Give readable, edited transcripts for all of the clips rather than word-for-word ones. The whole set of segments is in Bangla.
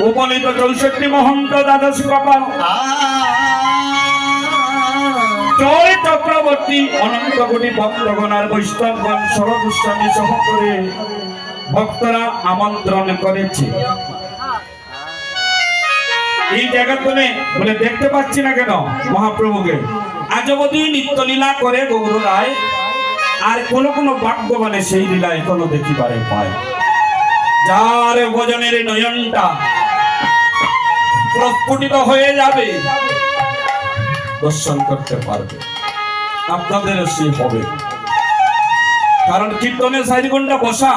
উপনীত 64 মহন্ত দ্বাদশ কপাল জয় চক্রবর্তী অনন্ত কোটি ভক্তগণ আর বৈষ্ণবগণ সরগোস্বামী সহ করে ভক্তরা আমন্ত্রণ করেছে। এই জায়গা তুমি বলে দেখতে পাচ্ছি না কেন মহাপ্রভুকে? আজ অবধি নিত্য লীলা করে গৌর রায়, আর কোন কোন ভাগ্যবানে সেই লীলা এখনো দেখিবারে পায়। যার ভজনের নয়নটা প্রস্ফুটিত হয়ে যাবে, দর্শন করতে পারবে, আপনাদের সেই হবে। কারণ কীর্তনের 4 ঘন্টা বসা,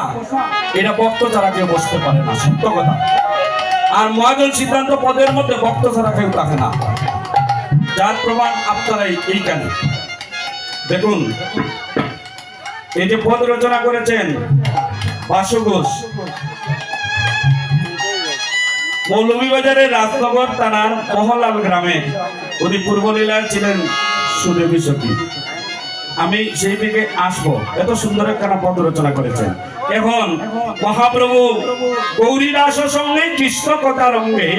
এটা ভক্ত ছাড়া কেউ বসতে পারে না, সত্য কথা। আর মহাজন সিদ্ধান্ত পদের মধ্যে ভক্ত ছাড়া কেউ থাকে না, যার প্রমাণ আপনারা এইখানে দেখুন। এই যে পদ রচনা করেছেন বাসু ঘোষ, মৌলভীবাজারের রাজনগর থানার মহলাল গ্রামে উনি পূর্বলীলায় ছিলেন সুদেবী সখী। আমি সেই দিকে আসবো। এত সুন্দর একখানা পদ রচনা করেছেন। এখন মহাপ্রভু গৌরীদাসের সঙ্গে কৃষ্ণ কথা রঙ্গে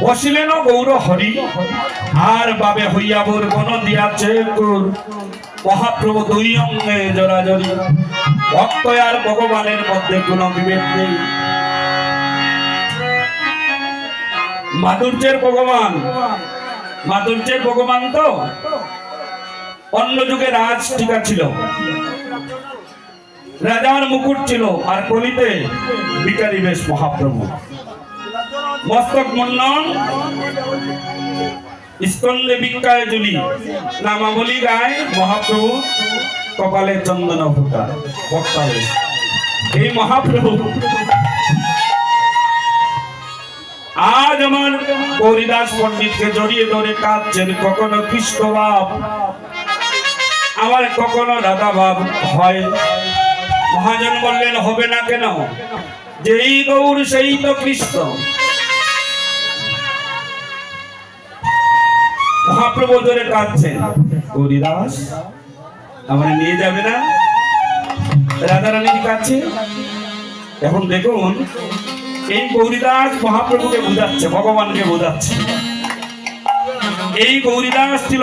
বসিলেন গৌর হরি, আর বাবে হইয়াবুর বন দিয়াছে কুর। মহাপ্রভু দুই অঙ্গে জোরাজরি, ভক্ত আর ভগবানের মধ্যে কোনো বিভেদ নেই। মাধুর্যের ভগবান, মাধুর্যের ভগবান তো অন্য যুগে রাজ টিকা ছিল, রাজার মুকুট ছিল, আর কলিতে ভিখারি বেশ মহাপ্রভু। মস্তক মুন্ডন, স্কন্দে ভিক্ষায় জুলি, নামাবলী গায় মহাপ্রভু, কপালে চন্দন ফুটা বক্তা বেশ। এই মহাপ্রভু আজ আমার গৌরীদাস পণ্ডিতকে জড়িয়ে ধরে কাঁদছেন। কখনো কৃষ্ণ ভাব, আমার কখনো রাধা ভাব হয়। মহাজন বললেন হবে না কেন? যেই গৌর সেই তো কৃষ্ণ। মহাপ্রভু ধরে কাঁদছেন, গৌরীদাস আমার নিয়ে যাবে না? রাধারানীর কাছে। এখন দেখুন, এই গৌরীদাস মহাপ্রভুকে বোঝাচ্ছে, ভগবানকে বোঝাচ্ছে। এই গৌরীদাস ছিল